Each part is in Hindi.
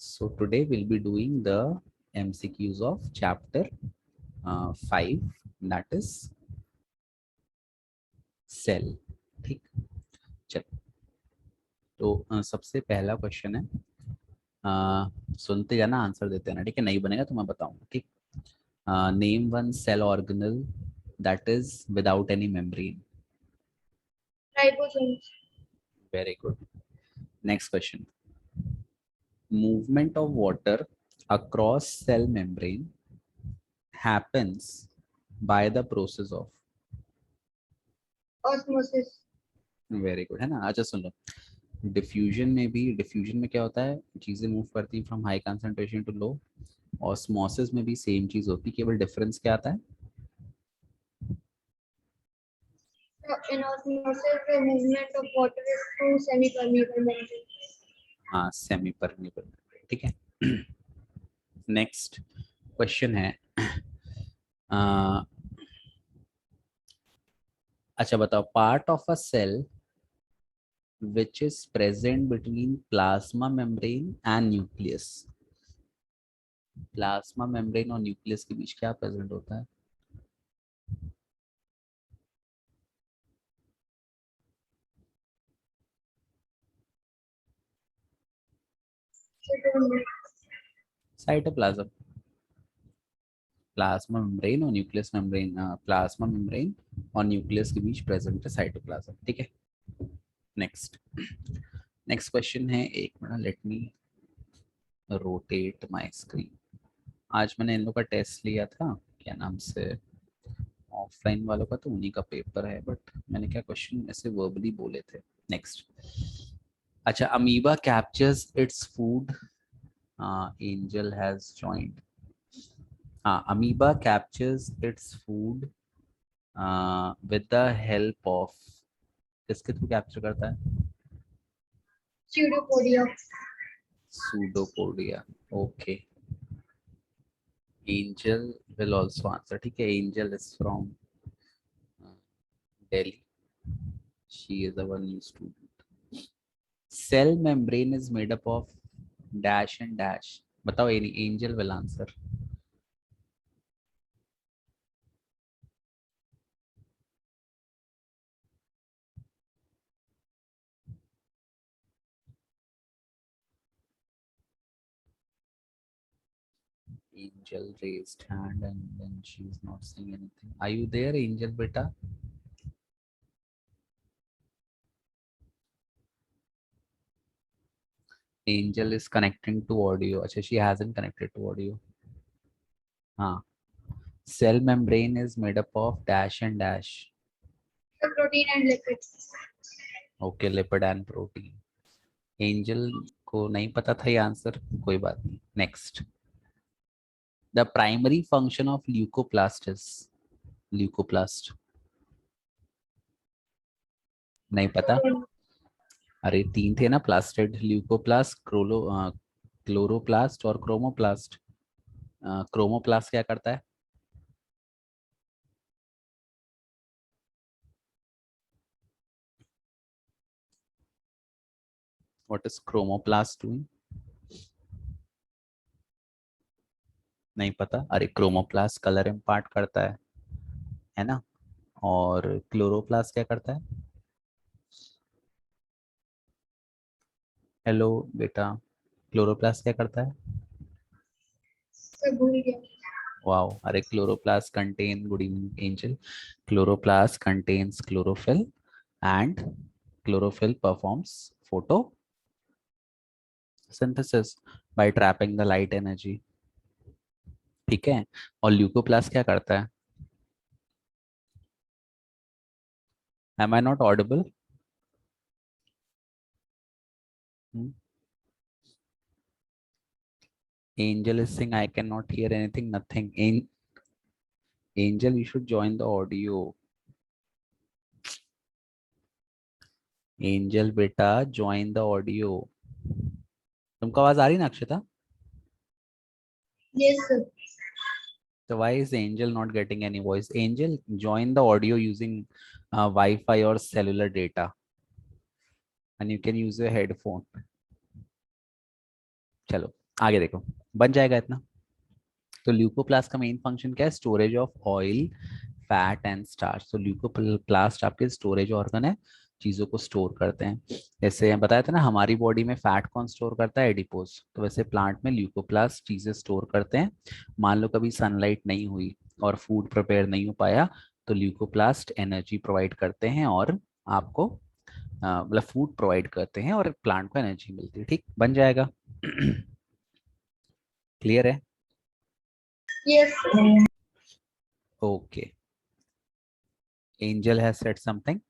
So today we'll be doing the MCQs of chapter 5, that is cell. ठीक, चलो तो सबसे पहला क्वेश्चन है, सुनते जाना, आंसर देते ना, ठीक है? नहीं बनेगा तो मैं बताऊंगा, ठीक? Name one cell organelle that is without any membrane. Ribosomes. Very good. Next question. Movement of water across cell membrane happens by the process of. Osmosis. Very good, है ना? अच्छा सुन लो. डिफ्यूजन में क्या होता है, चीजें मूव करती हैं from high concentration to low. Osmosis में भी सेम चीज होती है, केवल डिफरेंस क्या आता है? In osmosis, the movement of water is through semi-permeable membrane. हाँ, सेमी परमेबल. ठीक है. नेक्स्ट क्वेश्चन है, अ, अच्छा बताओ, part of a cell which is present between plasma membrane and nucleus. Plasma membrane और न्यूक्लियस के बीच क्या प्रेजेंट होता है? साइटोप्लाज्म. प्लाज्मा मेम्ब्रेन और न्यूक्लियस मेम्ब्रेन, प्लाज्मा मेम्ब्रेन और न्यूक्लियस के बीच प्रेजेंट है साइटोप्लाज्म. ठीक है. नेक्स्ट नेक्स्ट क्वेश्चन है, एक minute, let me rotate my screen. आज मैंने इन लोग का टेस्ट लिया था, क्या नाम से, ऑफलाइन वालों का, तो उन्हीं का पेपर है, बट मैंने क्या क्वेश्चन ऐसे वर्बली बोले थे. नेक्स्ट. अच्छा, amoeba captures its food. Angel has joined. हाँ, amoeba captures its food with the help of. किसके थ्रू कैप्चर करता है? Pseudopodia. Pseudopodia. Okay. Angel will also answer. ठीक है, Angel is from Delhi. She is our new student. Cell membrane is made up of dash and dash. बताओ, Angel will answer. Angel raised hand and then she's not saying anything. Are you there, Angel beta? Angel is connecting to audio. Achha, she hasn't connected to audio. हाँ. Cell membrane is made up of dash and dash. The protein and lipids. Okay, lipid and protein. Angel को नहीं पता था ये आंसर, कोई बात नहीं. Next. The primary function of leucoplast is. Leucoplast. नहीं पता. अरे तीन थे ना, प्लास्टिड, ल्यूकोप्लास्ट, क्लोरोप्लास्ट और क्रोमोप्लास्ट. क्रोमोप्लास्ट क्या करता है? What is chromoplast doing? नहीं पता. अरे क्रोमोप्लास्ट कलर इम्पार्ट करता है ना? और क्लोरोप्लास्ट क्या करता है? हेलो बेटा, क्लोरोप्लास्ट क्या करता है? सब भूल गया. वाओ. अरे chloroplast contain, good evening angel, chloroplast contains chlorophyll and chlorophyll performs photosynthesis by trapping the light energy. ठीक है. और ल्यूकोप्लास्ट क्या करता है? Am I not audible? Angel is saying I cannot hear anything, nothing. Angel, you should join the audio. Angel बेटा, join the audio. तुमको आवाज आ रही ना अक्षता? Yes, sir. So why is Angel not getting any voice? Angel, join the audio using Wi-Fi or cellular data, and you can use your headphone. चलो आगे देखो, बन जाएगा इतना। तो ल्यूकोप्लास्ट का मेन फंक्शन क्या है? Storage of oil, fat and starch. तो ल्यूकोप्लास्ट आपके स्टोरेज ऑर्गन है, चीजों को स्टोर करते हैं। जैसे बताया था ना, हमारी बॉडी में फैट कौन स्टोर करता है? एडिपोज। तो वैसे प्लांट में ल्यूकोप्लास्ट चीजें स्टोर करते हैं। मान लो कभी सनलाइट नहीं हुई और फूड प्रिपेयर नहीं हो पाया, तो ल्यूकोप्लास्ट एनर्जी प्रोवाइड करते हैं और आपको मतलब फूड प्रोवाइड करते हैं और प्लांट को एनर्जी मिलती है। ठीक, बन जाएगा। क्लियर है? Yes. Okay, Angel has said something.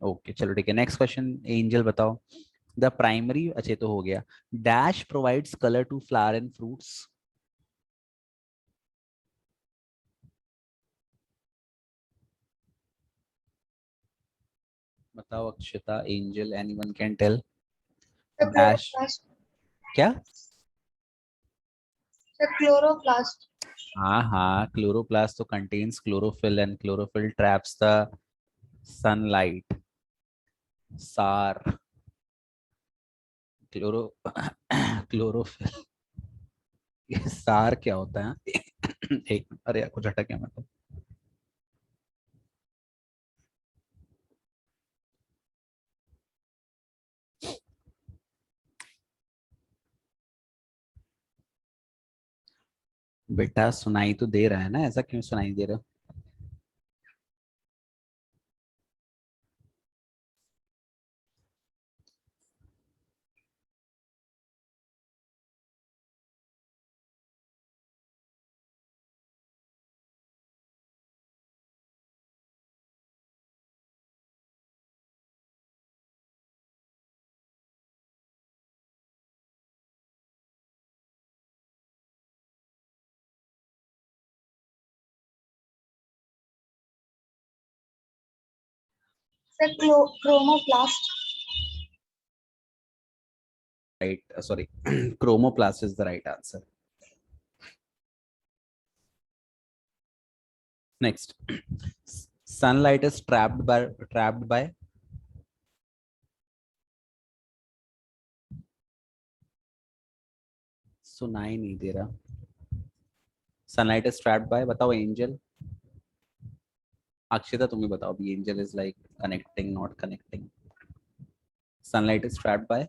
Okay चलो ठीक है, नेक्स्ट क्वेश्चन। एंजल बताओ, द प्राइमरी, अच्छे तो हो गया। Dash provides colour to flower and fruits. बताओ Akshata, Angel, anyone can tell. The dash chloroplast. क्या? The chloroplast. हाँ हाँ, क्लोरोप्लास्ट तो contains chlorophyll and chlorophyll traps the sunlight. Sir, chloro chlorophyll. ये सार क्या होता है? एक मिनट, अरे यार कुछ अटक गया मैं तो। बेटा सुनाई तो दे रहा है ना, ऐसा क्यों सुनाई दे रहा है? The chromoplast. Right, sorry, chromoplast is the right answer. Next, sunlight is trapped by सुनाई नहीं दे रहा। सनलाइट इज ट्रैप्ड बाय, बताओ एंजल। अक्षिता तुम ही बताओ भी, angel is like connecting not connecting. Sunlight is trapped bye,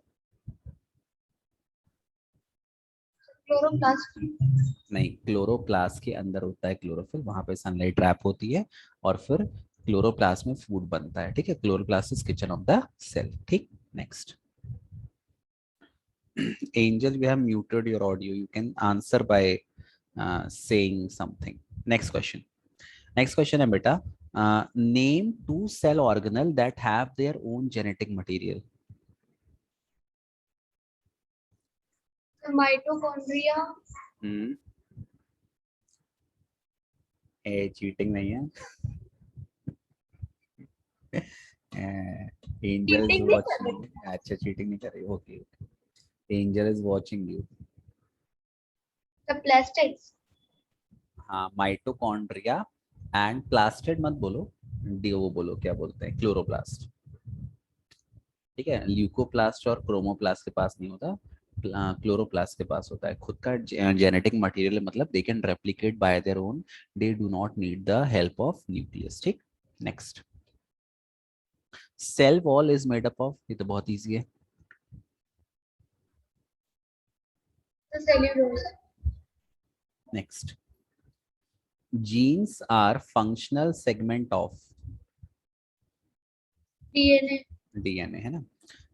Chloroplast. नहीं, क्लोरोप्लास्ट के अंदर होता है क्लोरोफिल, वहां पे सनलाइट ट्रैप होती है और फिर क्लोरोप्लास्ट में फूड बनता है। ठीक है, chloroplast is kitchen of the cell. ठीक, next. Angel, you have muted your audio. You can answer by saying something. Next question. Next question है बेटा, name two cell organelle that have their own genetic material. The mitochondria. Hmm, A cheating नहीं है। एंजल इज Cheating नहीं कर वाचिंग। रहे. अच्छा, चीटिंग नहीं कर रही, okay. Angel is watching you. The plastids. हाँ, माइटोकॉन्ड्रिया एंड प्लास्टिड मत बोलो, डी वो बोलो, क्या बोलते हैं, क्लोरोप्लास्ट। ठीक है, ल्यूकोप्लास्ट और क्रोमोप्लास्ट के पास नहीं होता, क्लोरोप्लास्ट के पास होता है। खुद का जेनेटिक मटेरियल, मतलब they can replicate by their own, they do not need the help of nucleus. ठीक, next. Cell wall is made up of, ये तो बहुत इजी है। The cellulose. Next, genes are functional segment of DNA. DNA, है ना।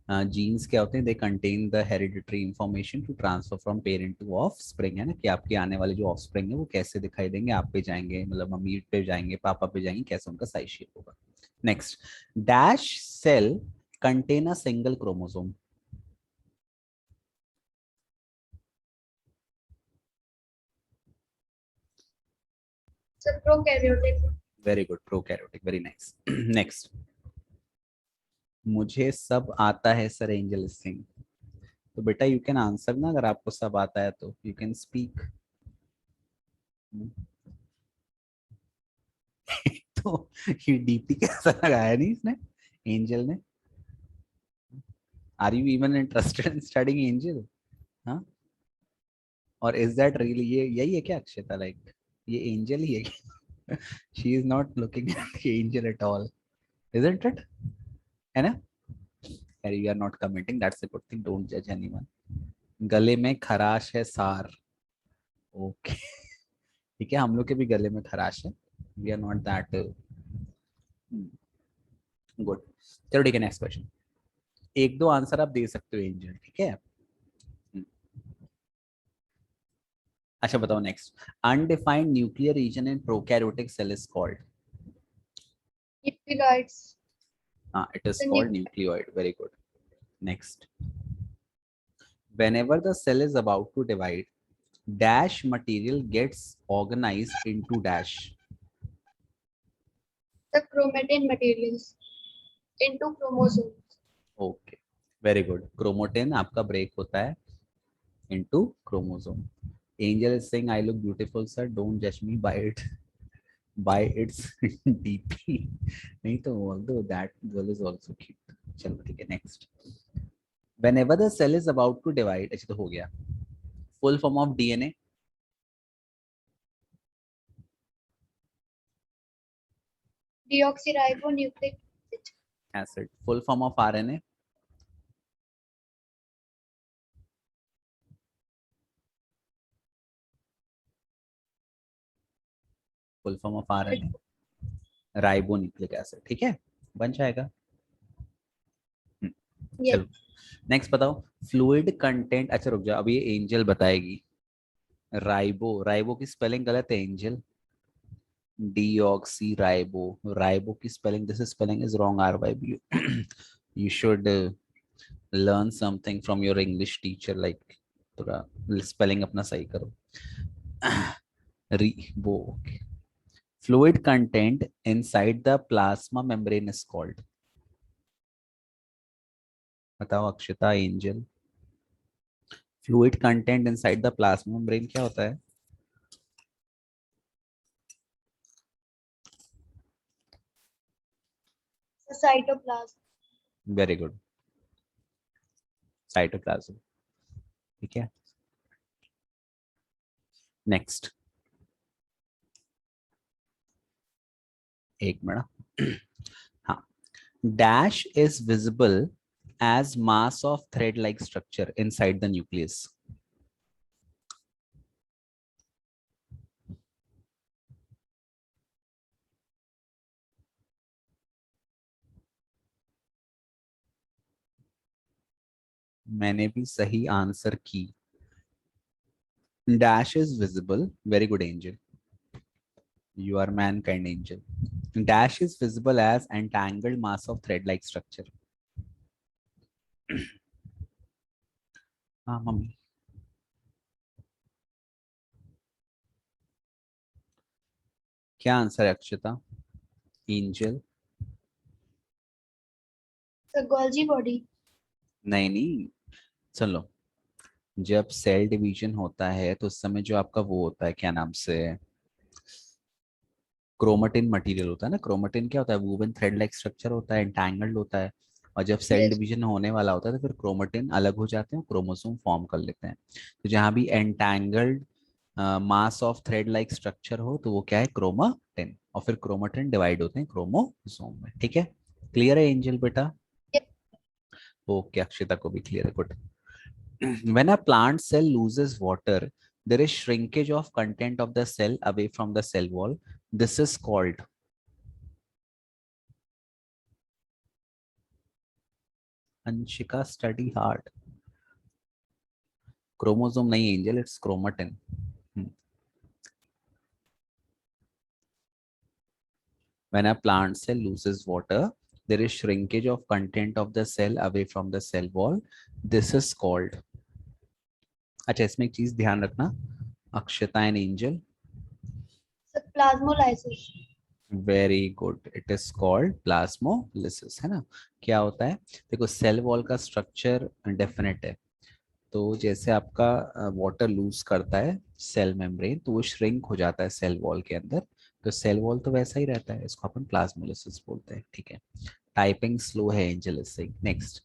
जीन्स क्या होते हैं? They contain the hereditary information to transfer from parent to offspring, है ना, कि आपके आने वाले जो ऑफ स्प्रिंग है वो कैसे दिखाई देंगे, आप पे जाएंगे, मतलब मम्मी पे जाएंगे, पापा पे जाएंगे, कैसे उनका साइज शेप होगा। Next, dash cell contain a single chromosome. The prokaryotic. Very good, prokaryotic, very nice. Next, मुझे सब आता है सर एंजल सिंह। तो बेटा यू कैन आंसर ना, अगर आपको सब आता है तो यू कैन स्पीक। तो ये डीपी कैसा लगाया नहीं इसने, एंजल ने? Are you even interested in studying Angel? हाँ, और इज दैट रियली, ये यही है क्या अक्षता, लाइक ये एंजल ही है क्या? She is not looking at Angel at all, isn't it, है ना? You are not commenting, that's a good thing, don't जज एनीवन। गले में खराश है सार, ओके। ठीक है, हम लोग के भी गले में खराश है, we are not that good. चलो ठीक है, नेक्स्ट क्वेश्चन। एक दो आंसर आप दे सकते हो एंजल, ठीक है। अच्छा बताओ next, undefined nuclear region in prokaryotic cell is called. Nucleoids. हाँ, it is The called nucleus. Nucleoid, very good. Next, whenever the cell is about to divide, dash material gets organized into dash. The chromatin materials into chromosomes. Okay, very good, chromatin आपका ब्रेक होता है into chromosome. Angel is saying I look beautiful sir, don't judge me by its DP. नहीं तो although that girl is also cute. चलो ठीक है, next. Whenever the cell is about to divide, अच्छा तो हो गया, full form of DNA, Deoxyribonucleic acid. acid, full form of RNA, full form of RNA, ribonucleic acid, ठीक है, बन जाएगा। Yes. चलो नेक्स्ट बताओ, फ्लूइड कंटेंट, अच्छा रुक जाओ, अभी ये एंजल बताएगी। राइबो, राइबो की स्पेलिंग गलत है एंजल, डीऑक्सी राइबो, राइबो की spelling, this spelling is wrong, R Y B, you should learn something from your English teacher, like थोड़ा स्पेलिंग अपना सही करो। Ribo, fluid content inside the plasma membrane is called, बताओ Akshata Angel, fluid content inside the plasma membrane क्या होता है? The cytoplasm. Very good, cytoplasm, ठीक है। नेक्स्ट, एक मिनट, हाँ, dash is visible as mass of thread like structure inside the nucleus. मैंने भी सही आंसर की, dash is visible, very good angel, you are mankind angel, dash is visible as entangled mass of thread like structure। हाँ मम्मी, क्या आंसर है अक्षता, एंजल? The Golgi body. नहीं नहीं, चलो, जब सेल डिवीजन होता है तो उस समय जो आपका वो होता है, क्या नाम से, क्रोमेटिन मटेरियल होता है ना, क्रोमेटिन क्या होता है, वूवन थ्रेड लाइक स्ट्रक्चर होता है, एंटैंगल्ड होता है, और जब सेल Yes. डिवीजन होने वाला होता है तो फिर क्रोमेटिन अलग हो जाते हैं, क्रोमोसोम फॉर्म कर लेते हैं। तो जहां भी entangled mass of thread like structure हो तो वो क्या है, क्रोमाटिन, और फिर क्रोमेटिन डिवाइड होते हैं क्रोमोसोम में, ठीक है। क्लियर है एंजल बेटा? Yes. ओके, अक्षिता को भी क्लियर है, good. When a plant cell loses water, there is shrinkage of content of the cell away from the cell wall. This is called, Anshika study hard, chromosome नहीं Angel, it's chromatin. When a plant cell loses water, there is shrinkage of content of the cell away from the cell wall. This is called, अच्छा इसमें एक चीज ध्यान रखना, Akshata and Angel, The plasmolysis. Very good, it is called plasmolysis, है ना। क्या होता है, देखो सेल वॉल का स्ट्रक्चर डेफिनेट है, तो जैसे आपका वाटर लूज करता है सेल मेम्ब्रेन तो वो श्रिंक हो जाता है सेल वॉल के अंदर, तो सेल वॉल तो वैसा ही रहता है, इसको अपन प्लाज्मोलिसिस बोलते हैं, ठीक है। टाइपिंग स्लो है Angel is next,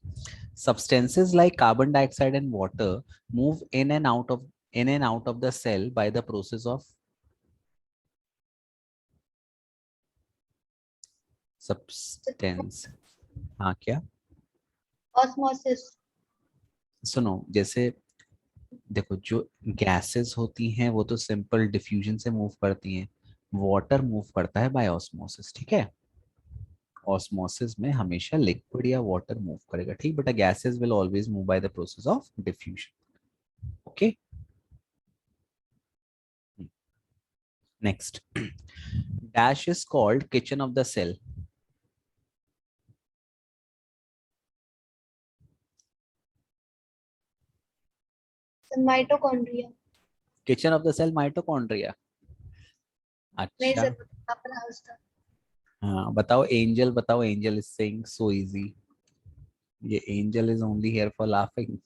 substances like carbon dioxide and water move in and out of in and out of the cell by the process of substance. हाँ क्या? osmosis. सुनो, जैसे देखो जो गैसेस होती हैं वो तो सिंपल डिफ्यूजन से मूव करती हैं, वाटर मूव करता है बाय ऑस्मोसिस, ठीक है? ऑस्मोसिस में हमेशा लिक्विड या वाटर मूव करेगा, ठीक, but gases will always move by the process of diffusion. Okay, next, dash is called kitchen of the cell. The mitochondria. Kitchen of the cell mitochondria. नहीं अच्छा, सर, अपना उसका हाँ बताओ एंजल, बताओ Angel is saying so easy, ये Angel is only here for laughing.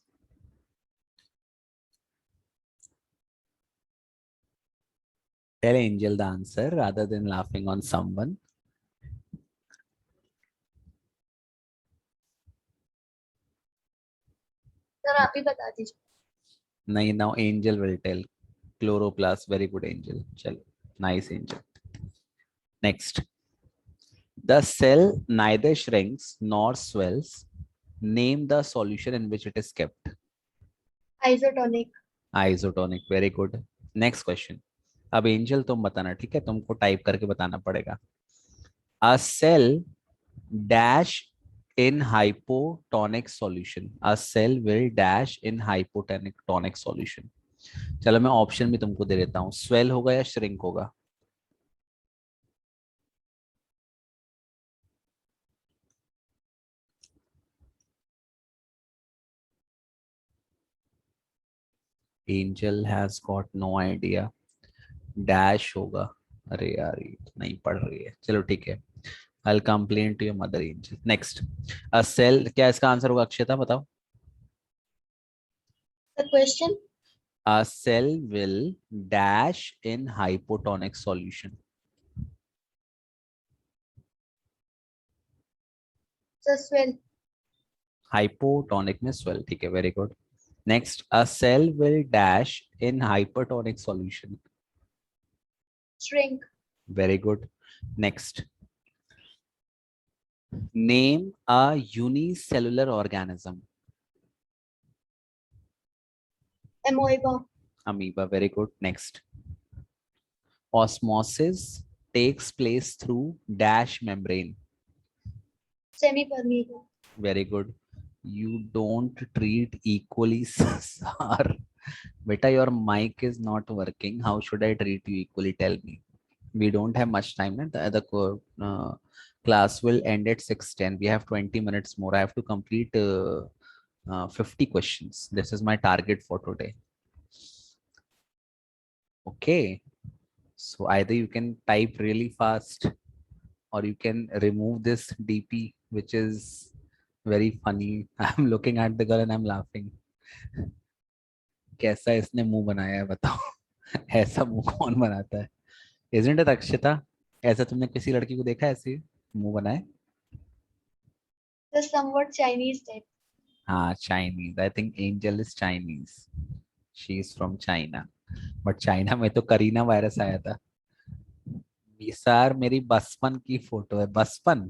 Tell Angel the answer rather than laughing on someone. Sir आप ही बता दीजिए. नहीं, now Angel will tell. Chloroplast, very good Angel. चलो, nice Angel. Next, the cell neither shrinks nor swells. Name the solution in which it is kept. Isotonic. Isotonic, very good. Next question. अब एंजल तुम बताना, ठीक है? तुमको टाइप करके बताना पड़ेगा. A cell dash in hypotonic solution. A cell will dash in hypotonic solution. चलो मैं ऑप्शन भी तुमको दे देता हूँ, स्वेल होगा या श्रिंक होगा? Angel has got no idea. Dash होगा. अरे यार ये तो नहीं पढ़ रही है, चलो ठीक है. I'll complain to your mother angel. Next, a cell, क्या इसका आंसर होगा अक्षता बताओ? The question. A cell will dash in hypotonic solution. The swell. Hypotonic में swell, ठीक है, very good. Next, a cell will dash in hypertonic solution. Shrink. Very good. Next, name a unicellular organism. Amoeba. Amoeba, very good. Next, osmosis takes place through dash membrane. Semi-permeable. Very good. You don't treat equally, sir. Beta, your mic is not working. How should I treat you equally? Tell me. We don't have much time. And the class will end at 6:10. We have 20 minutes more. I have to complete 50 questions. This is my target for today. Okay. So either you can type really fast or you can remove this DP, which is very funny. I'm looking at the girl and I'm laughing. कैसा इसने मुंह बनाया है बताओ? ऐसा मुंह कौन बनाता है? Isn't it अक्षता? ऐसा तुमने किसी लड़की को देखा है ऐसे मुंह बनाए? The somewhat Chinese type. हाँ, Chinese. I think Angel is Chinese. She is from China. But China में तो करीना वायरस आया था. ये सर मेरी बचपन की फोटो है. बचपन?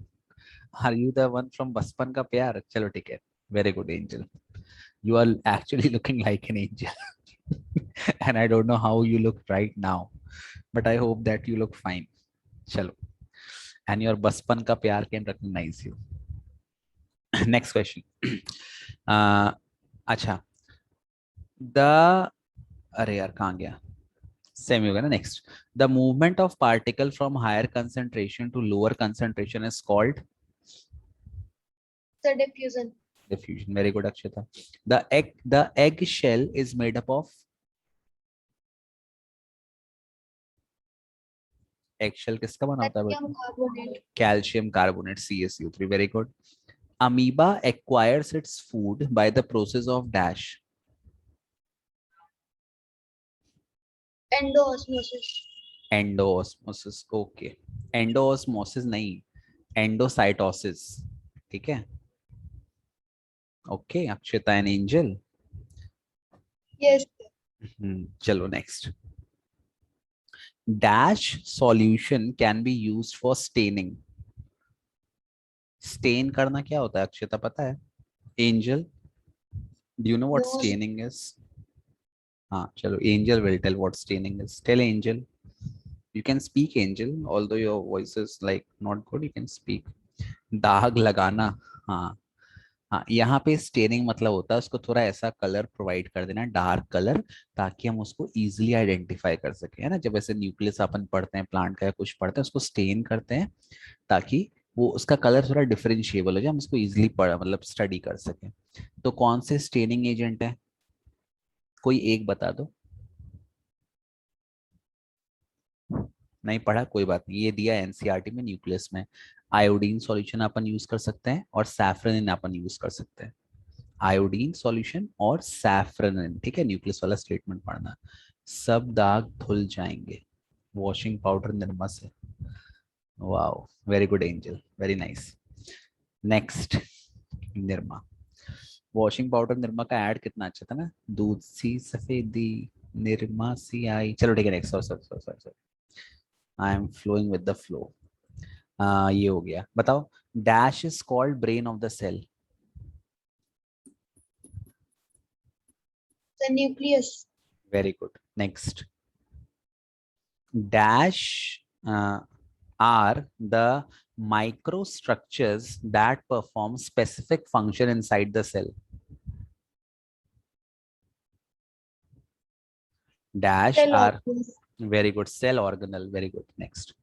Are you the one from बचपन का प्यार? चलो ठीक है. Very good Angel. You are actually looking like an angel. And I don't know how you look right now, but I hope that you look fine. Chalo. And your बचपन का प्यार can recognize you. Next question. अच्छा, the अरे यार कहाँ गया? सेम होगा ना. Next, the movement of particle from higher concentration to lower concentration is called The diffusion. diffusion. Very good Akshita. The egg shell is made up of egg shell किसका बना होता है Calcium बेटा? carbonate. Calcium carbonate, CaCO3. Very good. Amoeba acquires its food by the process of dash. Endoosmosis. Endoosmosis. Okay. Endoosmosis नहीं, endocytosis. ठीक है. Okay, Akshita and Angel. Yes. चलो next. Dash solution can be used for staining. Stain करना क्या होता है अक्षता पता है? Angel, do you know what No, staining is? हाँ चलो, Angel will tell what staining is. Tell Angel. You can speak angel, although your voice is like not good, you can speak. दाग लगाना. हाँ. हाँ, यहाँ पे स्टेनिंग मतलब होता है उसको थोड़ा ऐसा कलर प्रोवाइड कर देना, डार्क कलर, ताकि हम उसको इजीली आइडेंटिफाई कर सके, है ना. जब ऐसे न्यूक्लियस अपन पढ़ते हैं प्लांट का या कुछ पढ़ते हैं, उसको स्टेन करते हैं ताकि वो उसका कलर थोड़ा डिफरेंशिएबल हो जाए, हम उसको इजीली पढ़ मतलब स्टडी कर सकें. तो कौन से स्टेनिंग एजेंट है, कोई एक बता दो. नहीं पढ़ा, कोई बात नहीं, ये दिया एनसीईआरटी में न्यूक्लियस में. आयोडीन सॉल्यूशन अपन यूज कर सकते हैं और सैफ्रनिन अपन यूज कर सकते हैं. आयोडीन सॉल्यूशन और सैफ्रनिन, ठीक है. न्यूक्लियस वाला स्टेटमेंट पढ़ना. सब दाग धुल जाएंगे वॉशिंग पाउडर निरमा से. Wow, very good Angel, very nice. Next. Nirma. Washing powder Nirma का ऐड कितना अच्छा था ना, दूध सी सफेदी निरमा सी आई. चलो ठीक है next. Sorry, I am flowing with the flow. ये हो गया. बताओ. Dash is called brain of the cell. the nucleus. Very good. Next. Dash are the microstructures that perform specific function inside the cell. Dash Cell are organelles. very good. Cell organelle, very good. Next.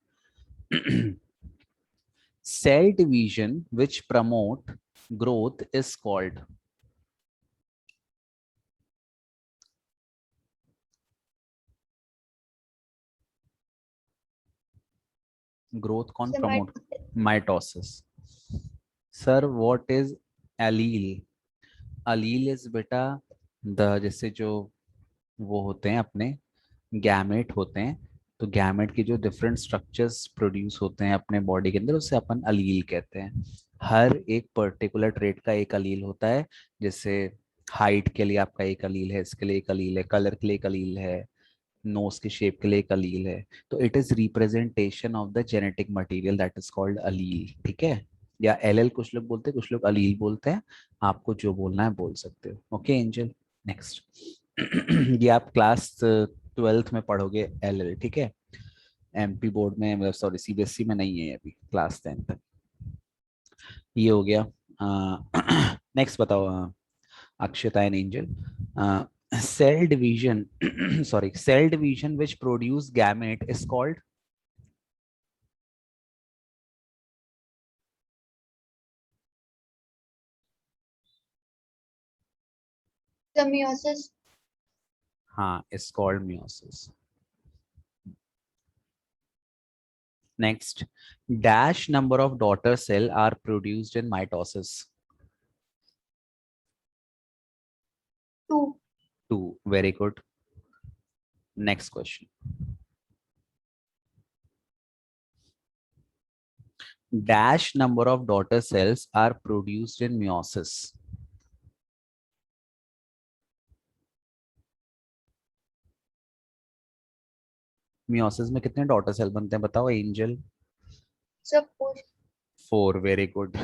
Cell division which promote growth is called. Growth कौन promote? Mitosis. Sir, what is allele? Allele is बेटा the जैसे जो वो होते हैं अपने गैमेट होते हैं, तो गैमेट के जो डिफरेंट स्ट्रक्चर्स प्रोड्यूस होते हैं अपने बॉडी के अंदर, उसे अपन अलील कहते हैं. हर एक पर्टिकुलर ट्रेट का एक अलील होता है. जैसे हाइट के लिए आपका एक अलील है, इसके लिए एक अलील है, कलर के लिए एक अलील है, नोज के शेप के लिए एक अलील है. तो it is representation of the genetic material that is called allele. ठीक है. या एल कुछ लोग बोलते हैं, कुछ लोग अलील बोलते हैं. आपको जो बोलना है बोल सकते हो. Okay angel. नेक्स्ट. ये आप क्लास 12th में पढ़ोगे एल. ठीक है. एमपी बोर्ड में मतलब सॉरी सीबीएसई में नहीं है अभी, क्लास 10 तक. ये हो गया. नेक्स्ट बताओ. Akshata and Angel. Cell division sorry cell division which produce gamete is called. The meiosis. हाँ, is called meiosis. Next. Dash number of daughter cell are produced in mitosis. 2. 2. Very good. Next question. Dash number of daughter cells are produced in meiosis. Meiosis में कितने डॉटर सेल बनते हैं बताओ एंजल. सब कुछ. 4. Very good.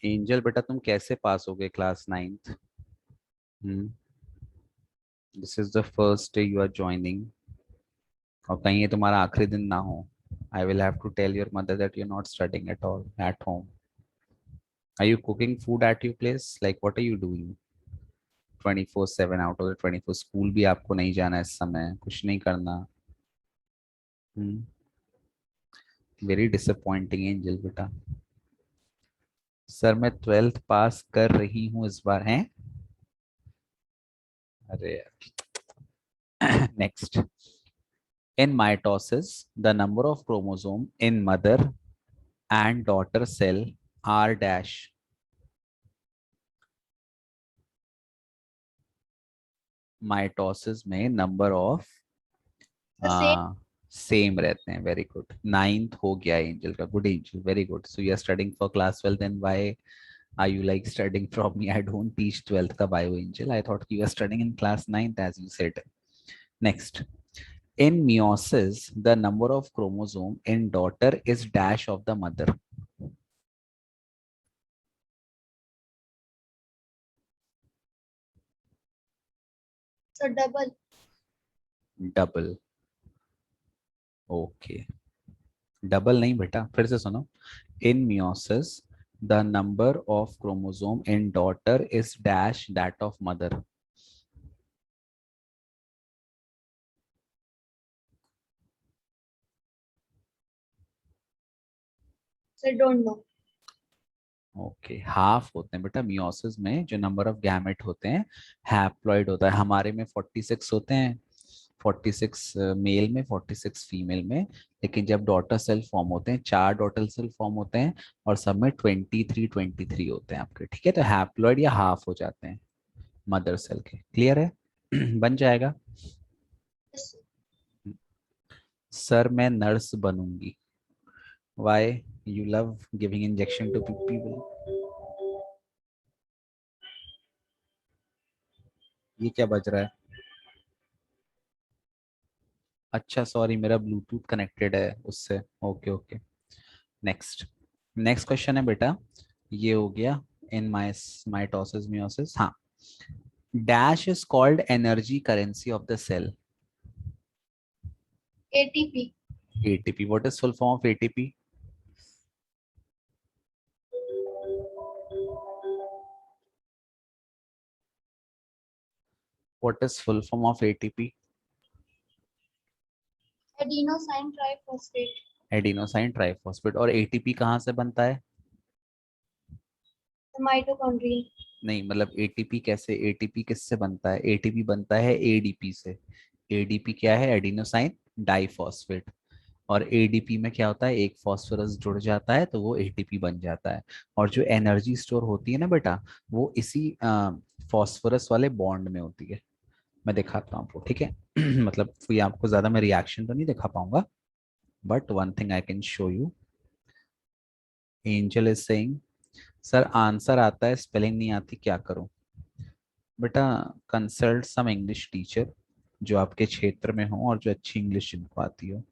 एंजल बेटा तुम कैसे पास हो गए class 9th? This is the first day you are joining, और कहीं ये तुम्हारा आखिरी दिन ना हो. I will have to tell your mother that you're not studying at all at home. Are you cooking food at your place? Like what are you doing? 24/7 out of the 24. School भी आपको नहीं जाना इस समय, कुछ नहीं करना. वेरी डिसअपॉइंटिंग एंजल बेटा. सर मैं 12th पास कर रही हूँ इस बार. हैं? अरे next. In mitosis, the number of chromosome in mother and daughter cell are dash. Mitosis में number of The same. Same रहते हैं. Very good. 9th हो गया एंजल का. Good Angel, very good. So you are studying for class 12, then why Are you like studying from me? I don't teach 12th ka bio, Angel. I thought you were studying in class 9th, as you said. Next. In meiosis, the number of chromosome in daughter is dash of the mother. So double. Double. Okay. Double नहीं बेटा, फिर से सुनो. In meiosis, the number of chromosome in daughter is dash that of mother. So don't know. Okay half होते हैं बेटा मियोसिस में. जो नंबर ऑफ गैमेट होते हैं हैप्लॉइड होता है. हमारे में 46 होते हैं, 46 मेल में, 46 फीमेल में. लेकिन जब डॉटर सेल फॉर्म होते हैं, 4 डॉटर सेल फॉर्म होते हैं और सब में 23 होते हैं आपके. ठीक है, तो हैप्लॉइड या हाफ हो जाते हैं मदर सेल के. क्लियर है? बन जाएगा. Yes. सर मैं नर्स बनूंगी. Why you love giving injection to people? ये क्या बज रहा है? अच्छा सॉरी, मेरा ब्लूटूथ कनेक्टेड है उससे. Okay okay. Next. Next question है बेटा, ये हो गया इन माइटोसिस मियोसिस. हाँ. Dash is called energy currency of the cell. ATP. ATP. What is full form of ATP? What is full form of ATP? Adenosine triphosphate. Adenosine triphosphate. और एटीपी कहाँ से बनता है? The mitochondria. नहीं मतलब एटीपी कैसे, एटीपी किससे बनता है? एटीपी बनता है एडीपी से. एडीपी क्या है? Adenosine diphosphate. और एडीपी में क्या होता है? एक फास्फोरस जुड़ जाता है तो वो एटीपी बन जाता है. और जो एनर्जी स्टोर होती है ना बेटा, वो इसी फास्फोरस वाले बॉन्ड में होती है. मैं दिखाता हूँ आपको, ठीक है? मतलब ये आपको ज्यादा मैं रिएक्शन तो नहीं दिखा पाऊंगा, but one thing I can show you. Angel is saying sir answer आता है, स्पेलिंग नहीं आती, क्या करूं? बेटा कंसल्ट सम इंग्लिश टीचर जो आपके क्षेत्र में हो और जो अच्छी इंग्लिश जिनको आती हो.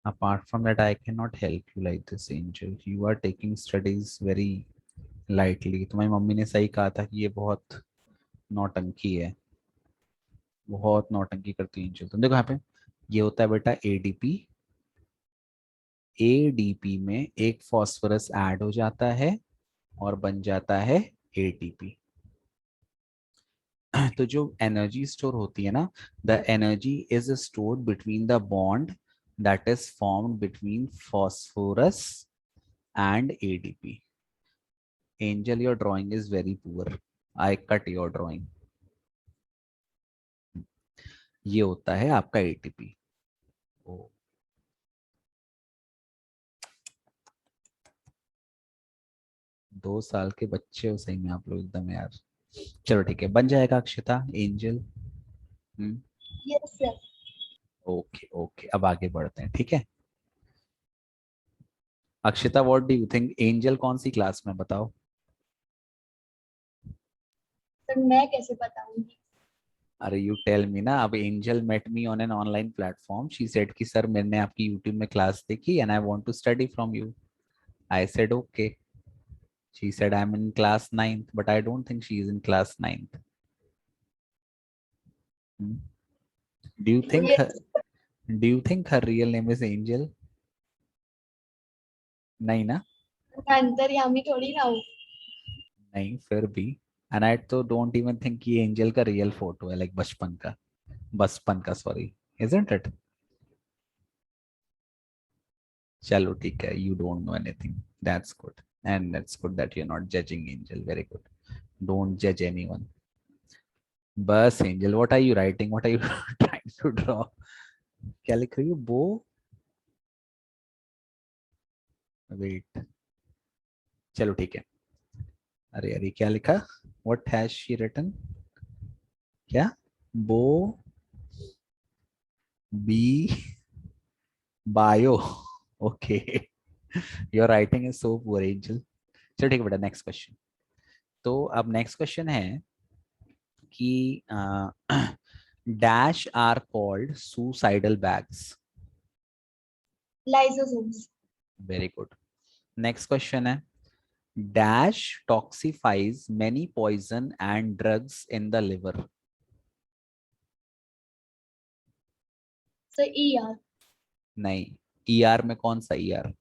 Apart from that, I cannot help you like this, Angel. You are taking studies very lightly. तुम्हारी मम्मी ने सही कहा था कि ये बहुत नौटंकी है, बहुत नौटंकी करती है एंजल. तुम देखो यहाँ पे, ये होता है बेटा एडीपी. एडीपी में एक फास्फोरस ऐड हो जाता है और बन जाता है एटीपी. तो जो एनर्जी स्टोर होती है ना, the energy is stored between the bond that is formed between phosphorus and ADP. Angel, your drawing is very poor. I cut your drawing. ये होता है आपका एटीपी. ओ 2 साल के बच्चे हो सही में आप लोग एकदम यार. चलो ठीक है, बन जाएगा Akshita. Angel. Yes, sir. Okay okay, अब आगे बढ़ते हैं, ठीक है? Akshita what do you think, angel कौन सी क्लास में, बताओ? सर मैं कैसे बताऊंगी? अरे यू टेल मी ना. अब Angel met me on an online platform. She said कि सर मैंने आपकी यूट्यूब में क्लास देखी and I want to study from you. I said okay. She said I'm in class ninth, but I don't think she is in class ninth. Hmm. Do you think her, Yes. do you think her real name is Angel? नहीं ना? मैं अंतर्यामी थोड़ी ना हूँ. नहीं फिर भी. And I तो don't even think कि एंजल का रियल फोटो है, लाइक बचपन का सॉरी. Isn't it? चलो ठीक है, you don't know anything. That's good. And that's good that you're not judging Angel. Very good. Don't judge anyone. बस angel, what are you writing? What are you trying to draw? क्या लिख रही हो? बो. वेट. चलो ठीक है. अरे अरे क्या लिखा? What has she written? क्या? बो बी bio. Okay. Your writing is so poor Angel. चलो ठीक है बेटा, नेक्स्ट क्वेश्चन। तो अब नेक्स्ट क्वेश्चन है कि dash are called suicidal bags. Lysosomes. Very good. Next question है dash detoxifies many poison and drugs in the liver. So ER. नहीं, ईआर में कौन सा ईआर?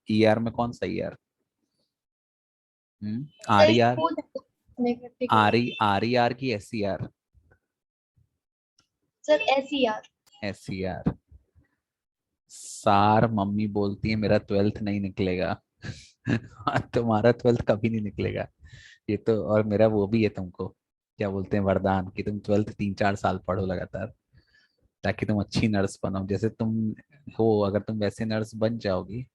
ईआर में कौन सा ER? R There E is R, both make R particular. E R E R की S E R? Sir SER. S E R. Sir mummy बोलती है मेरा 12th नहीं निकलेगा। तुम्हारा 12th कभी नहीं निकलेगा ये तो। और मेरा वो भी है तुमको क्या बोलते हैं वरदान, कि तुम 12th 3-4 साल पढ़ो लगातार, ताकि तुम अच्छी नर्स बनो जैसे तुम हो। अगर तुम वैसे नर्स बन जाओगी,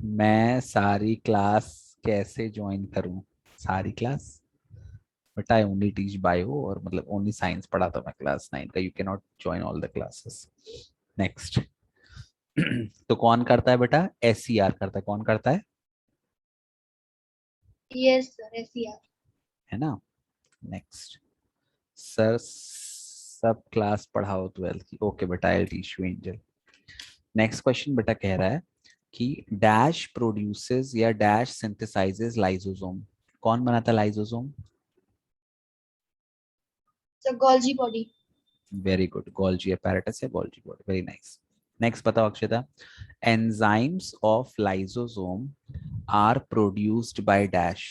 मैं सारी क्लास कैसे ज्वाइन करूं? सारी class but I only teach bio, और मतलब ओनली साइंस पढ़ाता हूं मैं क्लास 9 का। You can not join all the classes. Next. तो कौन करता है बेटा? एस सी आर करता है। कौन करता Yes sir SER. है ना? नेक्स्ट। सर सब क्लास पढ़ाओ 12th की। ओके बेटा, I will teach you Angel. Next question बेटा कह रहा है कि डैश प्रोड्यूसेस या डैश सिंथेसाइजेस लाइसोसोम। कौन बनाता है lysosome? So Golgi body. Very good, Golgi apparatus या Golgi body. Very nice. Next बताओ Akshata. Enzymes of lysosome are produced by dash.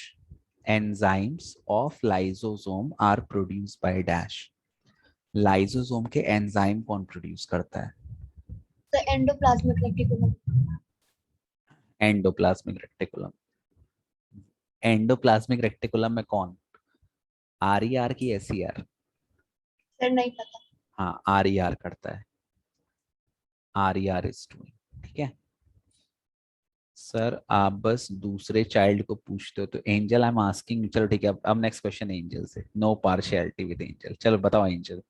Enzymes of lysosome are produced by dash. Lysosome के एंजाइम कौन प्रोड्यूस करता है? The endoplasmic reticulum. Endoplasmic reticulum. Endoplasmic reticulum में कौन? आर ई आर की एस ई आर? Sir नहीं पता. हाँ, आर ई आर करता है। Are E R is doing. ठीक है सर, आप बस दूसरे चाइल्ड को पूछते हो तो एंजल आई एम आस्किंग। चलो ठीक है, अब नेक्स्ट क्वेश्चन एंजल से। No partiality with Angel. चलो बताओ Angel.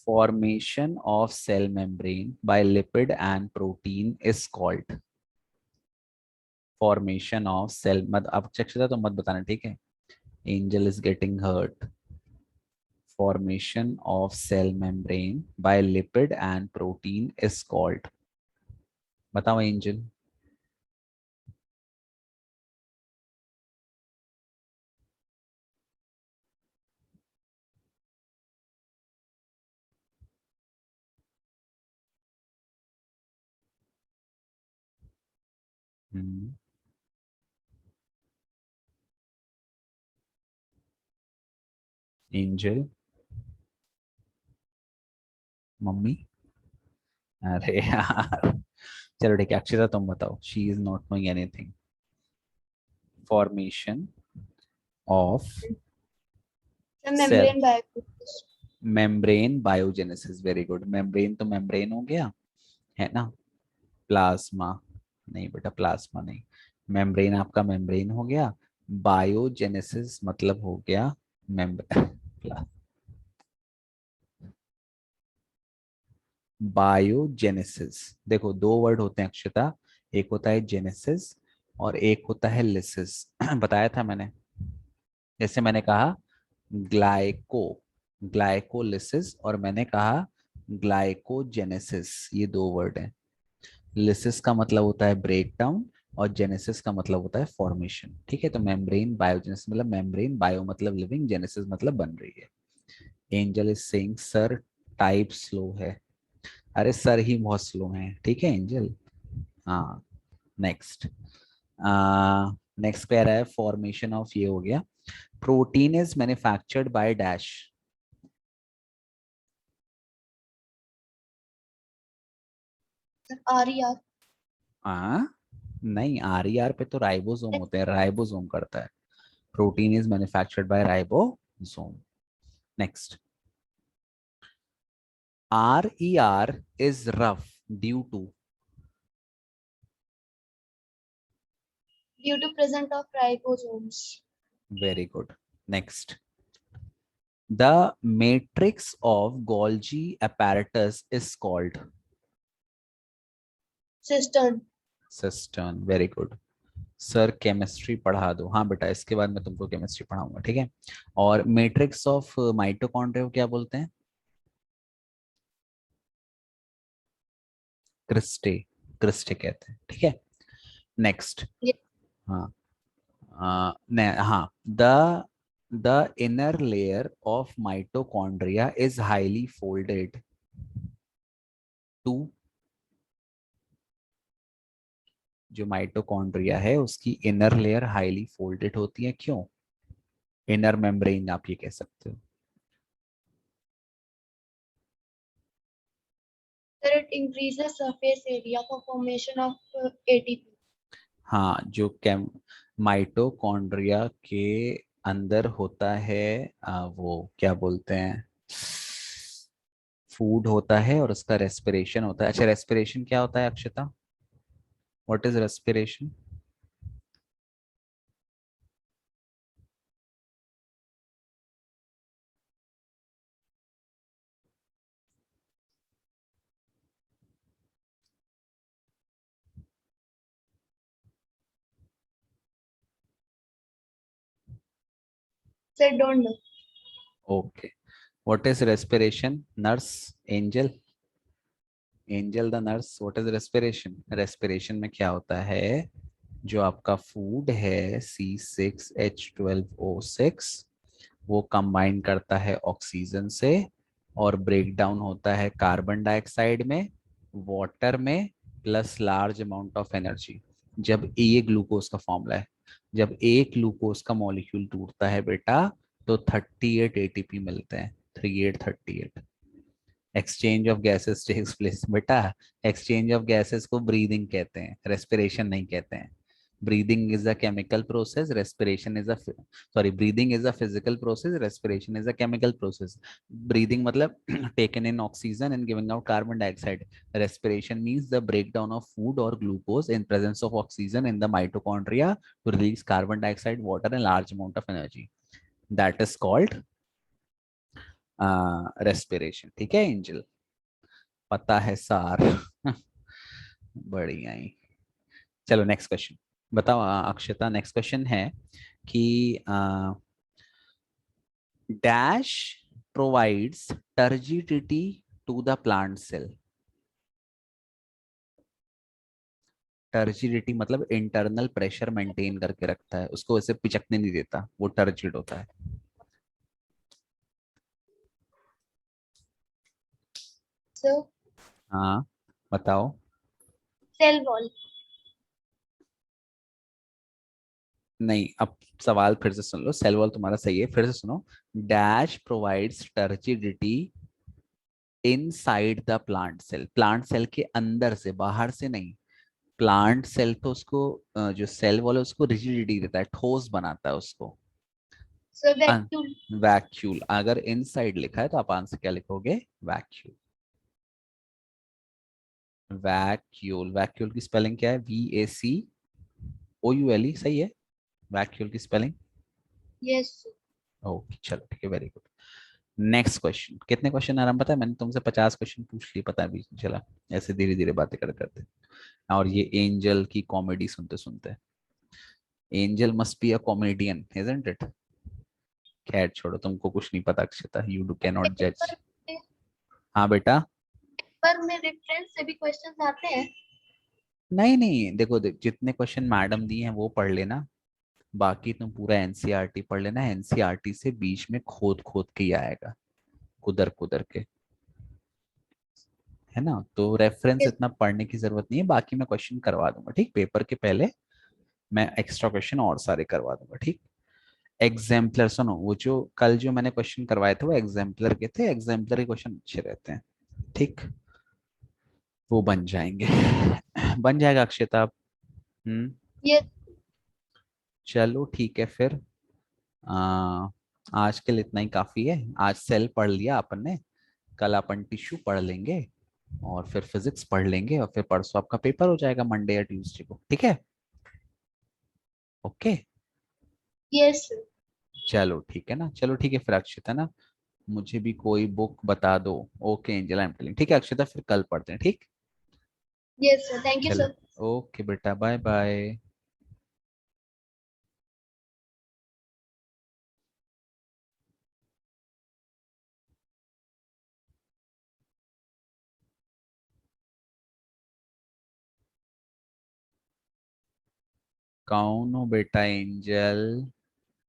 Formation of cell membrane by lipid and protein is called. Formation of cell मत अब चेक तो मत बताना, ठीक है? Angel is getting hurt. Formation of cell membrane by lipid and protein is called। बताओ एंजल। Angel, mummy. अरे यार, चलो ठीक है अक्षरा तुम बताओ। She is not knowing anything. Formation of The cell membrane bioactivity. Membrane biogenesis. Very good. Membrane तो मेम्ब्रेन हो गया, है ना? प्लाज्मा नहीं बेटा, प्लाज्मा नहीं। मेम्ब्रेन आपका मेम्ब्रेन हो गया। बायोजेनेसिस मतलब हो गया मेम्ब्रेन। बायोजेनेसिस, देखो दो वर्ड होते हैं अक्षता। एक होता है जेनेसिस और एक होता है लिसिस। बताया था मैंने। जैसे मैंने कहा ग्लाइको ग्लाइकोलिसिस, और मैंने कहा ग्लाइकोजेनेसिस, ये दो वर्ड हैं। लिसिस का मतलब होता है ब्रेक डाउन, और जेनेसिस का मतलब होता है फॉर्मेशन। ठीक है, तो मेम्ब्रेन बायोजेनेसिस मतलब मेम्ब्रेन, बायो मतलब लिविंग, जेनेसिस मतलब बन रही है। Angel is saying sir type slow है। अरे सर ही बहुत स्लो हैं, ठीक है एंजल। हाँ। नेक्स्ट। नेक्स्ट कह रहा है फॉर्मेशन ऑफ, ये हो गया। Protein is manufactured by dash. Sir RER. हाँ, नहीं आर ई आर पे तो राइबोसोम होते हैं, राइबोसोम करता है। Protein is manufactured by ribosome. Next. R E R is rough due to. Due to present of ribosomes. Very good. Next. The matrix of Golgi apparatus is called cistern. cistern. Very good. Sir chemistry पढ़ा दो। हाँ बेटा, इसके बाद मैं तुमको केमिस्ट्री पढ़ाऊंगा, ठीक है। और मैट्रिक्स ऑफ माइटोकॉन्ड्रिया को क्या बोलते हैं? क्रिस्टे, क्रिस्टे कहते हैं, ठीक है। नेक्स्ट। Yes. हाँ हाँ, the inner layer of mitochondria is highly folded to, जो माइटोकॉन्ड्रिया है उसकी इनर लेयर हाईली फोल्डेड होती है, क्यों? इनर मेम्ब्रेन आप ये कह सकते हो। Sir, it increases surface area for formation of ATP. हाँ, जो कैम माइटोकॉन्ड्रिया के अंदर होता है, वो क्या बोलते हैं, फूड होता है और उसका रेस्पिरेशन होता है। अच्छा, रेस्पिरेशन क्या होता है Akshata? What is respiration? Sir, don't know. Okay, what is respiration? Nurse, Angel, Angel the nurse, what is respiration? Respiration में क्या होता है, जो आपका फूड है C6H12O6, वो कंबाइन करता है ऑक्सीजन से और ब्रेक डाउन होता है कार्बन डाइऑक्साइड में, वाटर में, plus large amount of energy. जब ये ग्लूकोज का फॉर्मूला है, जब एक ग्लूकोज का मॉलिक्यूल टूटता है बेटा, तो 38 एटीपी मिलते हैं, 3838। Exchange of gases takes place बेटा। एक्सचेंज ऑफ गैसेस को ब्रीदिंग कहते हैं, रेस्पिरेशन नहीं कहते हैं। Breathing is a chemical process, respiration is a, sorry, breathing is a physical process, respiration is a chemical process. Breathing मतलब taken in oxygen and giving out carbon dioxide. Respiration means the breakdown of food और glucose in presence of oxygen in the mitochondria to release carbon dioxide, water and large amount of energy, that is called respiration, ठीक है एंजल? पता है सार। बढ़िया ही। चलो नेक्स्ट क्वेश्चन बताओ अक्षता। नेक्स्ट क्वेश्चन है कि dash provides turgidity to the plant cell. Turgidity मतलब इंटरनल प्रेशर मेंटेन करके रखता है उसको, ऐसे पिचकने नहीं देता, वो टर्जिड होता है। So, हाँ बताओ। cell wall. नहीं, अब सवाल फिर से सुन लो, सेल वॉल तुम्हारा सही है, फिर से सुनो। Dash provides turgidity inside the plant cell, plant cell के अंदर से, बाहर से नहीं। प्लांट सेल तो उसको जो सेल वॉल है उसको रिजिडिटी देता है, ठोस बनाता है उसको। So, vacuole. वैक्यूल, अगर इनसाइड लिखा है तो आप आंसर क्या लिखोगे? वैक्यूल। वैक्यूल, वैक्यूल की स्पेलिंग क्या है? VACOULE, सही है वैक्यूल की स्पेलिंग। Yes, sir. ओके चलो ठीक है, वेरी गुड। Next question. कितने क्वेश्चन आ रहा है पता है? मैंने तुमसे 50 क्वेश्चन पूछ लिए, पता है बीच में चला, ऐसे धीरे धीरे बातें कर करते। और ये एंजल की कॉमेडी सुनते सुनते। Angel must be a comedian, isn't it? खैर छोड़ो, तुमको कुछ नहीं पता अक्षता, यू डू कैन नॉट जज। हाँ बेटा। पर में रेफरेंस से भी क्वेश्चंस आते हैं। नहीं नहीं, देखो जितने क्वेश्चन मैडम दिए हैं वो पढ़ लेना, बाकी तुम पूरा एनसीईआरटी पढ़ लेना। एनसीईआरटी से बीच में खोद खोद के ही आएगा, कुदर कुदर के, है ना? तो रेफरेंस Yes. इतना पढ़ने की जरूरत नहीं है, बाकी मैं क्वेश्चन करवा दूंगा, ठीक? पेपर के पहले मैं एक्स्ट्रा क्वेश्चन और सारे करवा दूंगा, ठीक? एग्जाम्पलर सुनो, वो जो कल जो मैंने क्वेश्चन करवाए थे वो एग्जाम्पलर के थे, एग्जाम्पलर के क्वेश्चन अच्छे रहते हैं, ठीक? वो बन जाएंगे। बन जाएगा अक्षता। हम्म। Yes. चलो ठीक है फिर। आ, आज के लिए इतना ही काफी है। आज सेल पढ़ लिया अपन ने, कल अपन टिश्यू पढ़ लेंगे, और फिर फिजिक्स पढ़ लेंगे, और फिर परसों आपका पेपर हो जाएगा, मंडे या ट्यूसडे को, ठीक है? ओके। Yes, sir. चलो ठीक है ना, चलो ठीक है फिर अक्षित, है ना? मुझे भी कोई बुक बता दो। Okay angel, I am telling. ठीक है अक्षता, फिर कल पढ़ते हैं, ठीक। Yes, sir. Thank you, चलो, sir. ओके बेटा, बाय बाय। कौन हो बेटा एंजल?